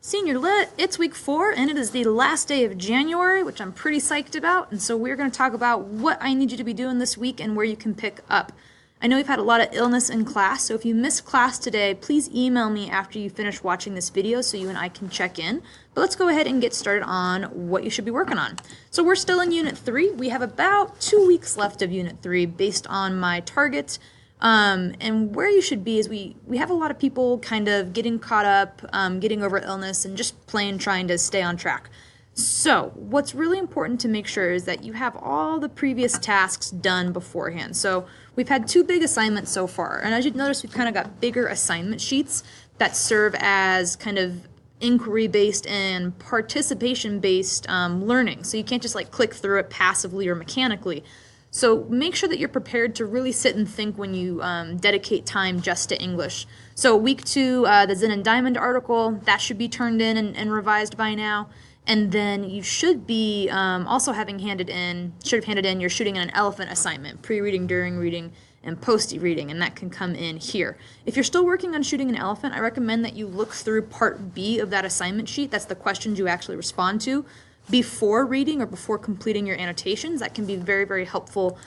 Senior Lit, it's week 4 and it is the last day of January, which I'm pretty psyched about. And so we're going to talk about what I need you to be doing this week and where you can pick up. I know we've had a lot of illness in class, so if you missed class today, please email me after you finish watching this video so you and I can check in. But let's go ahead and get started on what you should be working on. So we're still in Unit 3. We have about 2 weeks left of Unit 3 based on my targets. And where you should be is we have a lot of people kind of getting caught up, getting over illness, and just plain trying to stay on track. So what's really important to make sure is that you have all the previous tasks done beforehand. So we've had 2 big assignments so far, and as you've noticed, we've kind of got bigger assignment sheets that serve as kind of inquiry-based and participation-based learning. So you can't just like click through it passively or mechanically. So make sure that you're prepared to really sit and think when you dedicate time just to English. So week 2, the Zen and Diamond article, that should be turned in and revised by now. And then you should be also should have handed in your Shooting an Elephant assignment, pre-reading, during reading, and post-reading, and that can come in here. If you're still working on Shooting an Elephant, I recommend that you look through Part B of that assignment sheet. That's the questions you actually respond to before reading or before completing your annotations. That can be very, very helpful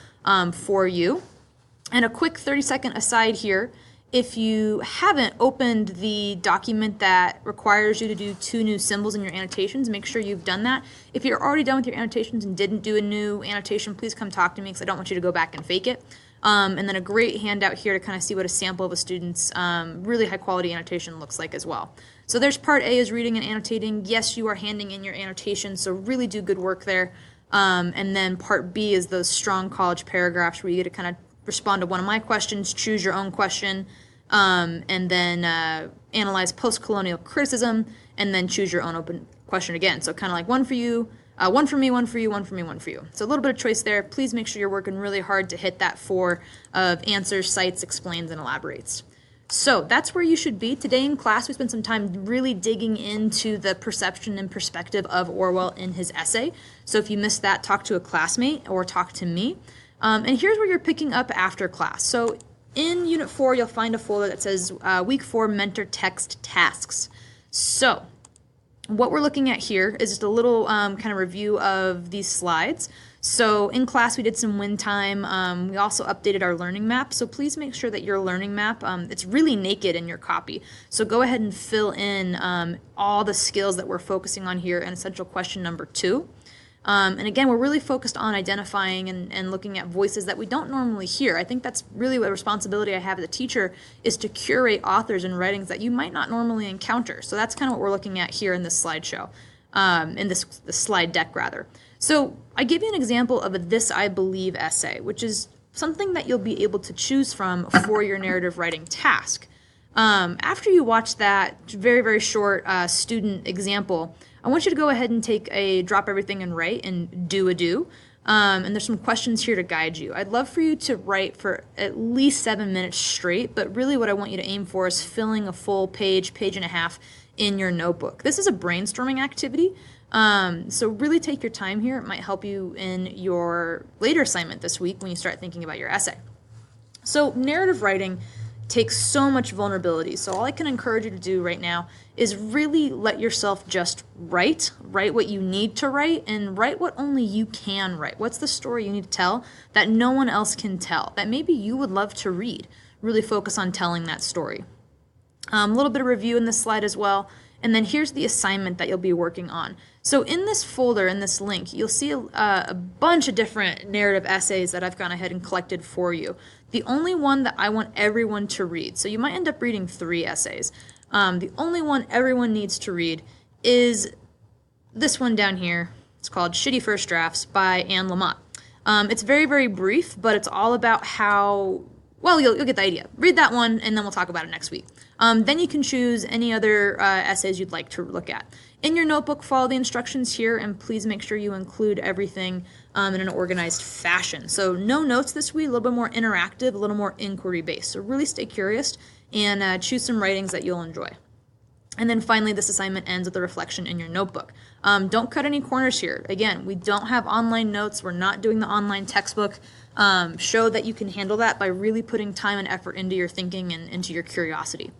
for you. And a quick 30-second aside here, if you haven't opened the document that requires you to do 2 new symbols in your annotations, make sure you've done that. If you're already done with your annotations and didn't do a new annotation, please come talk to me because I don't want you to go back and fake it. And then a great handout here to kind of see what a sample of a student's really high quality annotation looks like as well. So there's Part A is reading and annotating. Yes, you are handing in your annotations, so really do good work there. And then Part B is those strong college paragraphs where you get to kind of respond to one of my questions, choose your own question, and then analyze post-colonial criticism, and then choose your own open question again. So kind of like one for you, one for me, one for you, one for me, one for you. So a little bit of choice there. Please make sure you're working really hard to hit that 4 of answers, cites, explains, and elaborates. So that's where you should be. Today in class, we spent some time really digging into the perception and perspective of Orwell in his essay. So if you missed that, talk to a classmate or talk to me. And here's where you're picking up after class. So in Unit 4, you'll find a folder that says Week 4 Mentor Text Tasks. So what we're looking at here is just a little kind of review of these slides. So in class we did some win time. We also updated our learning map. So please make sure that your learning map, it's really naked in your copy. So go ahead and fill in all the skills that we're focusing on here in essential question number 2. And again, we're really focused on identifying and looking at voices that we don't normally hear. I think that's really what responsibility I have as a teacher is to curate authors and writings that you might not normally encounter. So that's kind of what we're looking at here in this slideshow, in this slide deck rather. So I give you an example of a This I Believe essay, which is something that you'll be able to choose from for your narrative writing task. After you watch that very, very short student example, I want you to go ahead and take a drop everything and write and do a do. And there's some questions here to guide you. I'd love for you to write for at least 7 minutes straight, but really what I want you to aim for is filling a full page, page and a half in your notebook. This is a brainstorming activity, so really take your time here. It might help you in your later assignment this week when you start thinking about your essay. So narrative writing takes so much vulnerability. So all I can encourage you to do right now is really let yourself just write what you need to write, and write what only you can write. What's the story you need to tell that no one else can tell, that maybe you would love to read? Really focus on telling that story. A little bit of review in this slide as well. And then here's the assignment that you'll be working on. So in this folder, in this link, you'll see a bunch of different narrative essays that I've gone ahead and collected for you. The only one that I want everyone to read, so you might end up reading 3 essays. The only one everyone needs to read is this one down here. It's called Shitty First Drafts by Anne Lamott. It's very, very brief, but it's all about how, well, you'll get the idea. Read that one, and then we'll talk about it next week. Then you can choose any other essays you'd like to look at. In your notebook, follow the instructions here, and please make sure you include everything in an organized fashion. So no notes this week, a little bit more interactive, a little more inquiry-based. So really stay curious and choose some writings that you'll enjoy. And then finally, this assignment ends with a reflection in your notebook. Don't cut any corners here. Again, we don't have online notes. We're not doing the online textbook. Show that you can handle that by really putting time and effort into your thinking and into your curiosity.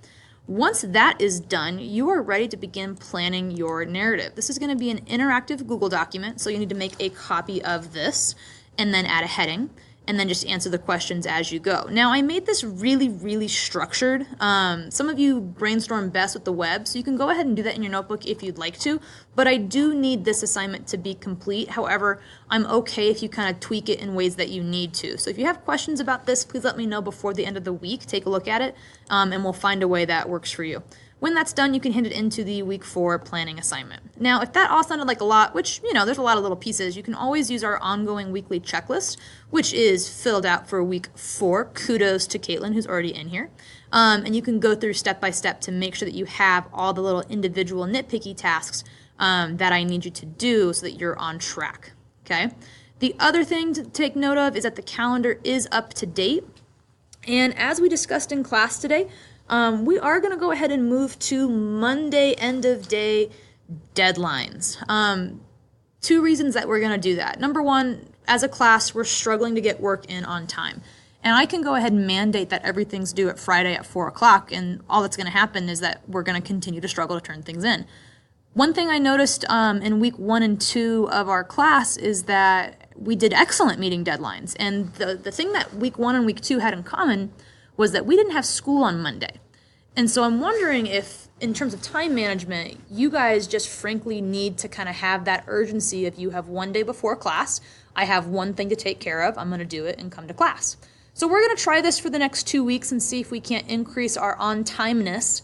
Once that is done, you are ready to begin planning your narrative. This is going to be an interactive Google document, so you need to make a copy of this and then add a heading and then just answer the questions as you go. Now, I made this really, really structured. Some of you brainstorm best with the web, so you can go ahead and do that in your notebook if you'd like to, but I do need this assignment to be complete. However, I'm okay if you kind of tweak it in ways that you need to. So if you have questions about this, please let me know before the end of the week. Take a look at it, and we'll find a way that works for you. When that's done, you can hand it into the week 4 planning assignment. Now, if that all sounded like a lot, which, there's a lot of little pieces, you can always use our ongoing weekly checklist, which is filled out for week 4. Kudos to Caitlin, who's already in here. And you can go through step by step to make sure that you have all the little individual nitpicky tasks that I need you to do so that you're on track, okay? The other thing to take note of is that the calendar is up to date. And as we discussed in class today, we are going to go ahead and move to Monday end of day deadlines. 2 reasons that we're going to do that. Number one, as a class, we're struggling to get work in on time. And I can go ahead and mandate that everything's due at Friday at 4 o'clock, and all that's going to happen is that we're going to continue to struggle to turn things in. One thing I noticed in week 1 and 2 of our class is that we did excellent meeting deadlines. And the thing that week 1 and week 2 had in common was that we didn't have school on Monday. And so I'm wondering if, in terms of time management, you guys just frankly need to kind of have that urgency. If you have one day before class, I have one thing to take care of, I'm going to do it and come to class. So we're going to try this for the next 2 weeks and see if we can't increase our on-timeness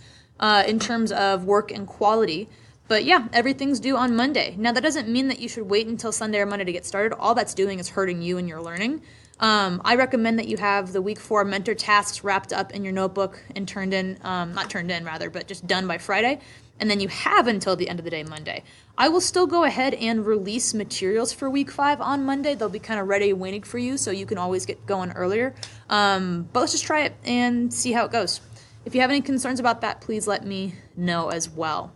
in terms of work and quality. But yeah, everything's due on Monday. Now, that doesn't mean that you should wait until Sunday or Monday to get started. All that's doing is hurting you and your learning. I recommend that you have the week 4 mentor tasks wrapped up in your notebook and but just done by Friday. And then you have until the end of the day Monday. I will still go ahead and release materials for week 5 on Monday. They'll be kind of ready waiting for you, so you can always get going earlier. But let's just try it and see how it goes. If you have any concerns about that, please let me know as well.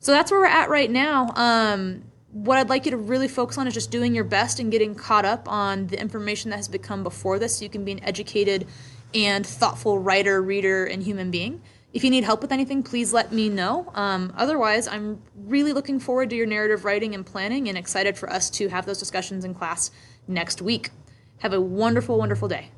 So that's where we're at right now. What I'd like you to really focus on is just doing your best and getting caught up on the information that has become before this so you can be an educated and thoughtful writer, reader, and human being. If you need help with anything, please let me know. Otherwise, I'm really looking forward to your narrative writing and planning and excited for us to have those discussions in class next week. Have a wonderful, wonderful day.